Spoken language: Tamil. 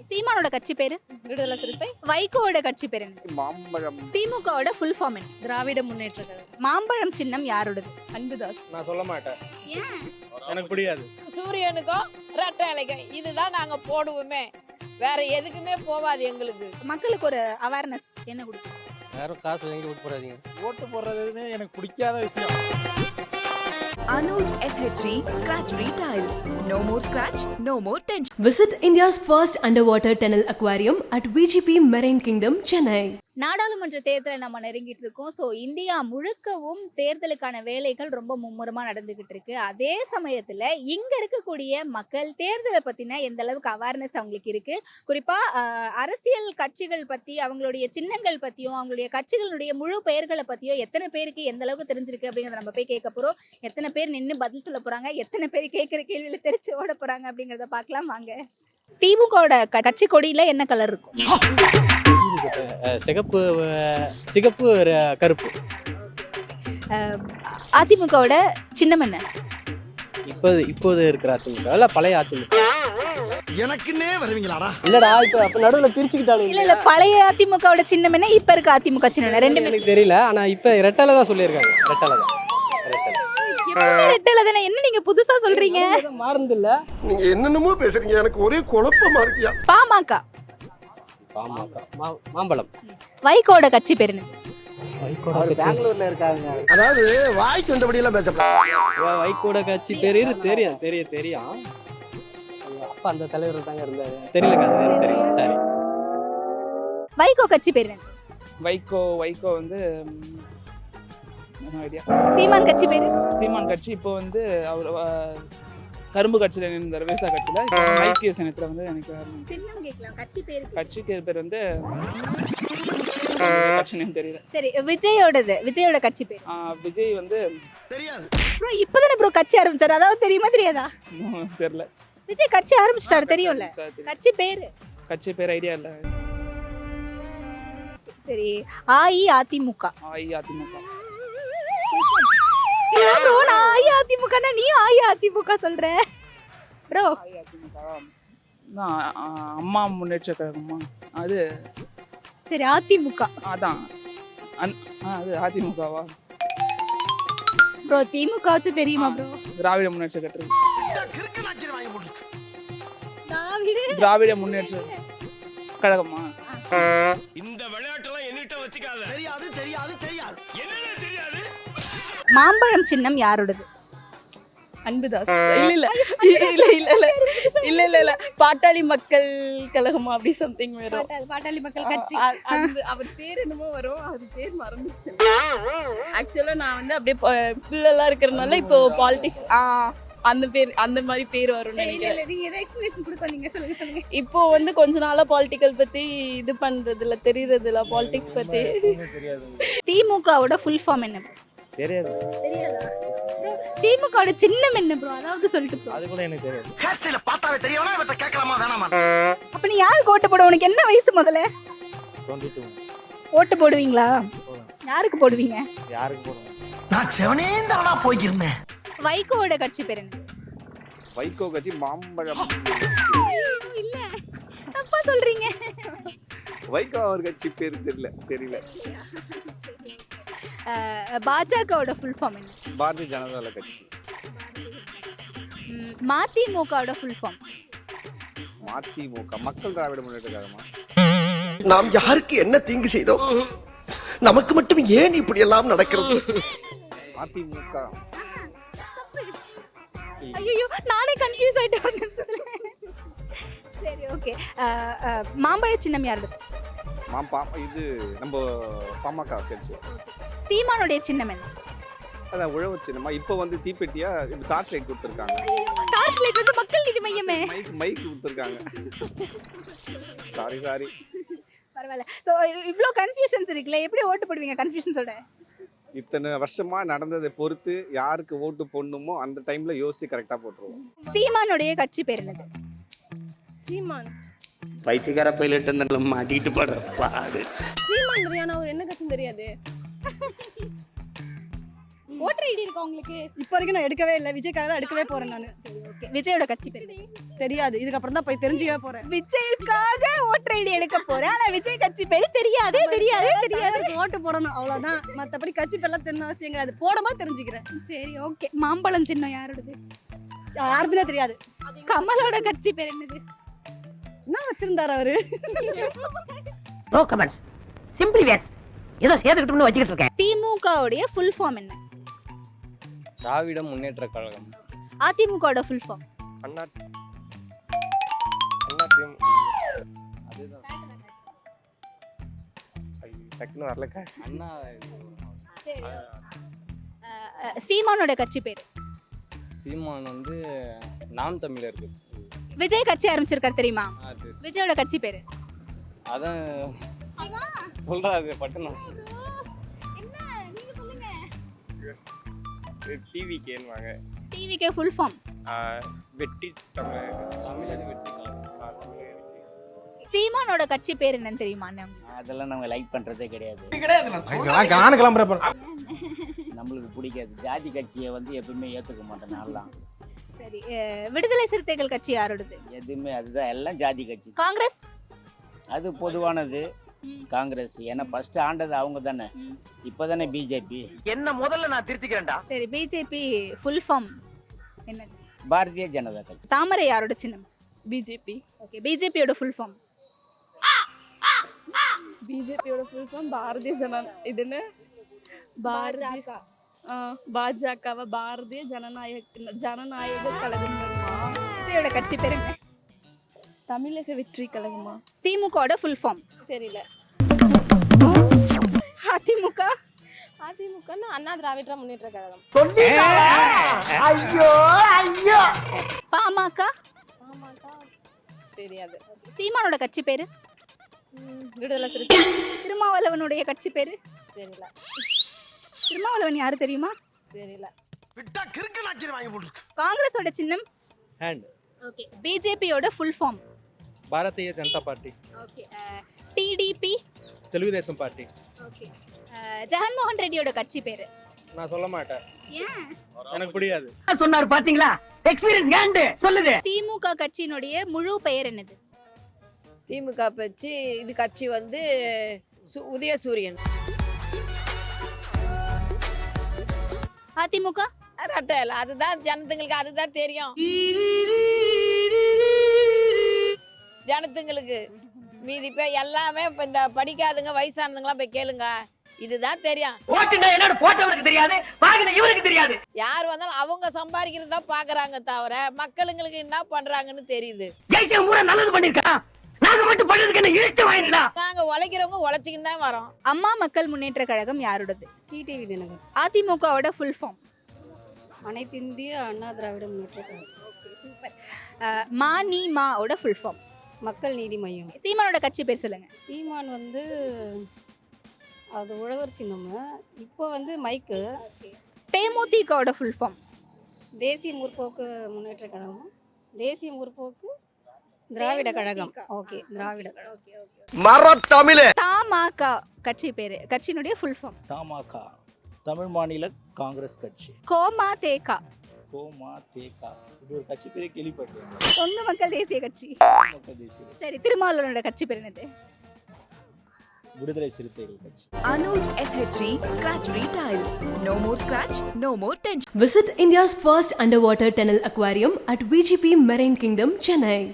சீமானோட கட்சி பேரு விடுதலை சிறுத்தை. வைகோவோட கட்சி பேரு என்ன? மாம்பழம். திமுகவோட ஃபுல் ஃபார்ம் என்ன? திராவிட முன்னேற்ற கழகம். மாம்பழம் சின்னம் யாரோடது? அன்புதாஸ். நான் சொல்ல மாட்டேன், ஏன்? எனக்கு பிடிக்காது. சூரியனுக்கும் ரெட்டை இலைக்கும் இதுதான் நாங்க போடுவோமே, வேற எதுக்குமே போவாது எங்களுக்கு. மக்களுக்கு ஒரு அவேர்னஸ் என்ன கொடுக்கும்? யாரும் காசு வாங்கி ஓட்டு போடாதீங்க. ஓட்டு போடுறதுன்னு எனக்கு பிடிக்காத விஷயம். Anuj SHG Scratch Retiles. No more scratch, no more tension. Visit India's first underwater tunnel aquarium at VGP Marine Kingdom, Chennai. நாடாளுமன்ற தேர்தலை நம்ம நெருங்கிட்டு இருக்கோம். ஸோ இந்தியா முழுக்கவும் தேர்தலுக்கான வேலைகள் ரொம்ப மும்முரமா நடந்துகிட்டு இருக்கு. அதே சமயத்துல இங்க இருக்கக்கூடிய மக்கள் தேர்தலை பத்தின எந்த அளவுக்கு அவேர்னஸ் அவங்களுக்கு இருக்கு, குறிப்பா அரசியல் கட்சிகள் பத்தி, அவங்களுடைய சின்னங்கள் பத்தியும், அவங்களுடைய கட்சிகளுடைய முழு பெயர்களை பத்தியும் எத்தனை பேருக்கு எந்த அளவுக்கு தெரிஞ்சிருக்கு அப்படிங்கிறத நம்ம போய் கேட்க போறோம். எத்தனை பேர் நின்று பதில் சொல்ல போறாங்க, எத்தனை பேர் கேட்கிற கேள்வியில தெரிச்சு ஓட போறாங்க அப்படிங்கிறத பார்க்கலாம் வாங்க. திமுகவோட கட்சி கொடியில என்ன கலர் இருக்கும்? சிகப்பு, சிகப்பு, கருப்பு. அதிமுகவோட சின்னம் என்ன? இப்போது இருக்கிற அதிமுக இல்ல பழைய அதிமுக? எனக்குன்னே வருவீங்களாடா? இல்லடா, இப்ப அப்ப நடுவுல பிரிச்சுக்கிட்டாலும் இல்ல பழைய அதிமுகவோட சின்னம் என்ன, இப்ப இருக்க அதிமுக சின்னம் ரெண்டுமே எனக்கு தெரியல. ஆனா இப்ப ரெட்டலை தான் சொல்லியிருக்காங்க. ரெட்டலை தான். ரெட்டலை தானே? என்ன நீங்க புதுசா சொல்றீங்க? மாறுந்து இல்ல, நீங்க என்னென்னமோ பேசுறீங்க, எனக்கு ஒரே குழப்பமா இருக்கியா. பாமக. மாம்பழம். வைகோட கட்சி பேரு என்ன? பெங்களூர்ல இருக்காங்க. அதாவது வாய்க்கு வந்தபடி எல்லாம் பேசப்படாது. வைகோட கட்சி பேரு தெரியும். அப்ப அந்த தலைவர் தாங்க இருந்தாரு. தெரியல. சரி. வைகோ கட்சி பேரு என்ன? வைகோ வந்து ஐடியா. சீமான் கட்சி பேரு? சீமான் கட்சி இப்போ வந்து அவர் கரும்பு கட்சியில் இருந்தார், விவசாய கட்சியில். இப்போ ஐக்கிய சின்னத்தில் வந்து எனக்கு சின்னம் கேட்கலாம், கட்சி பேரு. கட்சிக்கு பேர் வந்து கட்சி நேம் தெரியல. சரி, விஜயோட கட்சி பேரு? விஜய் வந்து தெரியாது ப்ரோ. இப்பதானே ப்ரோ கட்சி ஆரம்பிச்சாரு, அதாவது தெரியுமா தெரியாதா? தெரியல. விஜய் கட்சி ஆரம்பிச்சிட்டாரு, தெரியும்ல. கட்சி பேரு? கட்சி பேர் ஐடியா இல்லை. சரி, அஇஅதிமுக. அஇஅதிமுக. ப்ரோ, நான் அஇஅதிமுகனா நீ அஇஅதிமுக சொல்ற ப்ரோ? அஇஅதிமுக அம்மா முன்னேற்ற கழகமா அது? சரி, அதிமுக. அதான் அது அதிமுகவா ப்ரோ? திமுக வச்சு தெரியுமா ப்ரோ? திராவிட முன்னேற்ற கழகம். திராவிட முன்னேற்ற கழகமா? இந்த விளையாட்டுலாம் என்னிட்ட வச்சுக்காத. தெரியாது. என்னன்னு தெரியாது. மாம்பழம் சின்னம் யாரோடது? அன்புதாஸ். இல்ல பாட்டாளி மக்கள் கழகமா அப்படி சம்திங் வரும். பாட்டாளி மக்கள் கட்சி. அவர் பேர் என்னமோ வரும், அது பேர் மறந்துச்சு. ஆக்சுவலா நான் வந்து அப்படியே பிள்ளைலாம் இருக்கிறதுனால இப்போ பாலிடிக்ஸ் அந்த பேர், அந்த மாதிரி பேர் வரும் நினைக்கிறேன். இப்போ வந்து கொஞ்ச நாளா பொலிட்டிக்கல் பத்தி இது பண்றதுல தெரியறது இல்ல, பாலிடிக்ஸ் பத்தி. திமுகவோட ஃபுல் ஃபார்ம் என்ன? தெரியாதா? திமுகவோட சின்னம் என்ன ப்ரோ? அதாவது சொல்லிட்டு ப்ரோ. அது கூட எனக்கு தெரியாது. ஹேர்ஸ்டைல பார்த்தாவே தெரியவனா, இவட்ட கேட்கலாமா வேணாமா? அப்ப நீ யாருக்கு ஓட்டு போட? உனக்கு என்ன வயசு முதல்ல? 22. ஓட்டு போடுவீங்களா? யாருக்கு போடுவீங்க? யாருக்கு போடுவோம்? நான் செவனேந்தானா போயிருந்தேன். வைகோவோட கட்சி பேர் என்ன? வைகோ கட்சி மாம்பழம். இல்ல, தப்பா சொல்றீங்க. வைகோ அவர் கட்சி பேர் தெரியல. பாஜகவோட ஃபுல் ஃபார்ம் என்ன? பாரதிய ஜனதா கட்சி. மதிமுகவோட ஃபுல் ஃபார்ம்? மதிமுக மக்கள் திராவிட முன்னேற்ற கழகமா? நாம் யாருக்கு என்ன தீங்கு செய்தோம், நமக்கு மட்டும் ஏன் இப்படி எல்லாம் நடக்கிறது? மதிமுக. ஐயோ, நானே கன்ஃபியூஸ் ஆயிட்டேன் ஒரு நிமிஷத்துல. சரி, ஓகே. மாம்பழ சின்னம் யாருது? இது நம்ம பாமக சேர்ச்சி. சீமானுடைய சின்னம் என்ன? அதான் உழவு சின்னமா. இப்போ வந்து தீப்பெட்டியா டார்ச் லைட் கொடுத்துருக்காங்க. டார்ச் லைட் வந்து மக்கள் நீதி மையமே. மைக் கொடுத்துருக்காங்க. சாரி. பரவாயில்ல. ஸோ இவ்வளோ கன்ஃபியூஷன்ஸ் இருக்குல்ல, எப்படி ஓட்டு போடுவீங்க கன்ஃபியூஷன்ஸோட? இத்தனை வருஷமா நடந்ததை பொறுத்து யாருக்கு ஓட்டு போடணுமோ அந்த டைம்ல யோசிச்சு கரெக்டா போட்டுருவோம். சீமானுடைய கட்சி பேர் என்னது? சீமான். பைத்தியக்கார பைலட் அந்த மாட்டிட்டு படுற பாடு. சீமான் தெரியாதா? என்ன கட்சின்னு தெரியாது. ஓட்டர் ஐடி இருக்கா உங்களுக்கு? இப்போ வரைக்கும் நான் எடுக்கவே இல்லை, விஜய்க்காக தான் எடுக்கவே போறேன் நான். சரி, ஓகே. ஓகே, விஜயோட கட்சி பேர் தெரியாது, இதுக்கப்புறம் தான் போய் தெரிஞ்சுக்கவே போறேன். விஜய்க்காக ஓட்டர் ஐடி எடுக்க போறேன், ஆனா விஜய் கட்சி பேர் தெரியாதே தெரியாதே தெரியாது. ஓட்டு போடணும் அவ்வளவுதான், மத்தபடி கட்சி பேர்லாம் தெரியணும் அவசியம் கிடையாது. போடும்போது தெரிஞ்சுக்கிறேன். சரி ஓகே, மாம்பழம் சின்னம் யாரோடது? யாருதுனே தெரியாது. கமலோட கட்சி பேர் என்னது? என்ன வச்சிருந்தாரு அவரு? No comments, simply wait. ஏதோ சேர்த்துக்கிட்டோம்னு வச்சுக்கிட்டு இருக்கேன். திமுகவுடைய ஃபுல் ஃபார்ம் என்ன? திராவிட முன்னேற்ற கழகம். அதிமுகவோட ஃபுல் ஃபார்ம்? அண்ணா அதுதான் டக்குன்னு வரலக்கா. அண்ணா சரி. சீமானோட கட்சி பேர்? சீமான் வந்து நாம் தமிழருக்கு. விஜய் கட்சி ஆரம்பிச்சிருக்காரு தெரியுமா? அது விஜயோட கட்சி பேர்? அதான் சொல்றாரு பட்டுனா. என்ன நீங்க சொல்லுங்க. டிவிகேன்வாங்க. TVK full form? வெற்றி தமிழர் வெற்றி. சீமானோட கட்சி பேர் என்னன்னு தெரியுமா? அதெல்லாம் நம்ம லைக் பண்றதே கிடையாது. நம்மளுக்கு பிடிக்காது. ஜாதி கட்சியை வந்து எப்பவுமே ஏத்துக்க மாட்டேன் நான்லாம். சரி, விடுதலை சிறுத்தைகள் கட்சி யாரோடது? எதுவுமே அதுதான், எல்லாம் ஜாதி கட்சி. காங்கிரஸ்? அது பொதுவானது. காங்கிரஸ் ஏன்னா ஃபர்ஸ்ட் ஆண்டது அவங்க தானே, இப்பதானே பிஜேபி. என்ன முதல்ல நான் திருத்திக்கிறேன்டா. சரி, பிஜேபி ஃபுல் ஃபார்ம் என்னது? பாரதிய ஜனதா கட்சி. தாமரை யாரோட சின்னம்? பிஜேபி. ஓகே, பிஜேபியோட ஃபுல் ஃபார்ம்? பிஜேபியோட ஃபுல் ஃபார்ம் பாரதிய இதுன்னு பாஜகவா பாரதிய ஜனநாயக கழகம். விஜயோட கட்சி பேர் என்ன? தமிழக வெற்றி கழகமா? திமுகவோட ஃபுல் ஃபார்ம்? தெரியல. அதிமுக? அதிமுக அண்ணா திராவிட முன்னேற்ற கழகம். ஐயோ ஐயோ. பாமக? தெரியாது. சீமானோட கட்சி பேரு? விடுதலை சிறுத்தை. திருமாவளவனுடைய கட்சி பேரு? தெரியல. திருமாவளவன் யாரு தெரியுமா? தெரியல. விட்டா கிறுக்கு நாச்சிர வாங்கி போட்டுருக்கு. காங்கிரஸோட சின்னம்? ஹேண்ட். ஓகே, பிஜேபியோட full form? Bharatiya Janata Party. Okay, TDP? Telugu Desam Party. Okay, Jaganmohan ரெட்டியோட கட்சி பேரு? நான் சொல்ல மாட்டேன், ஏன்? எனக்கு புரியாது. சொன்னாரு பாத்தீங்களா, எக்ஸ்பீரியன்ஸ் ஹேண்ட் சொல்லுது. திமுக கட்சியினுடைய முழு பெயர் என்னது? திமுக கட்சி இது கட்சி வந்து உதயசூரியன். அதிமுக? ரெட்டையில அதுதான் ஜனத்துங்களுக்கு அதுதான் தெரியும். ஜனத்துங்களுக்கு மீதி போய் எல்லாமே இப்ப இந்த படிக்காதுங்க வயசானதுங்களாம் போய் கேளுங்க, இதுதான் தெரியும். ஓட்டுனா என்னோட போட்டவருக்கு தெரியாது, பாக்குற இவருக்கு தெரியாது. யார் வந்தாலும் அவங்க சம்பாதிக்கிறது தான் பாக்குறாங்க தவிர மக்களுங்களுக்கு என்ன பண்றாங்கன்னு தெரியுது. ஜெயிச்ச முறை நல்லது பண்ணிருக்கா, நாங்க மட்டும் பண்றதுக்கு என்ன இழுத்து வாங்கிடா. நாங்க உழைக்கிறவங்க உழைச்சிக்கின்னு தான் வரோம். அம்மா மக்கள் முன்னேற்ற கழகம் யாரோடது? டிடிவி தினகரன். அதிமுகவோட full form? Anaithu Indhiya Anna Dravida Munnetra Kazhagam. Okay, super. மாஓட ஃபுல் ஃபார்ம்? மக்கள் நீதி மையம். சீமானோட கட்சி பேர் சொல்லுங்க. சீமான் வந்து அது உழவர் சின்னம், இப்போ வந்து மைக்கு. தேமுதிகவோட ஃபுல் ஃபார்ம்? தேசிய முற்போக்கு முன்னேற்ற கழகம். தேசிய முற்போக்கு திராவிட கழகம். ஓகே, திராவிட கழகம். மரத்தமிழே. தமாக கட்சி பேரு, கட்சியினுடைய ஃபுல் ஃபார்ம்? தமாக தமிழ் மாநில காங்கிரஸ் கட்சி. கோமாதேகா? கோமாதேகா இது ஒரு கட்சி பேரே கேள்விப்பட்டேன். தொண்டு மக்கள் தேசிய கட்சி. சரி, திருமாவளவனோட கட்சி பேர் என்னது? விடுதலை சிறுத்தைகள் கட்சி. Anuj SHG Scratch Retiles. No more scratch, no more tension. Visit India's first underwater tunnel aquarium at VGP Marine Kingdom, Chennai.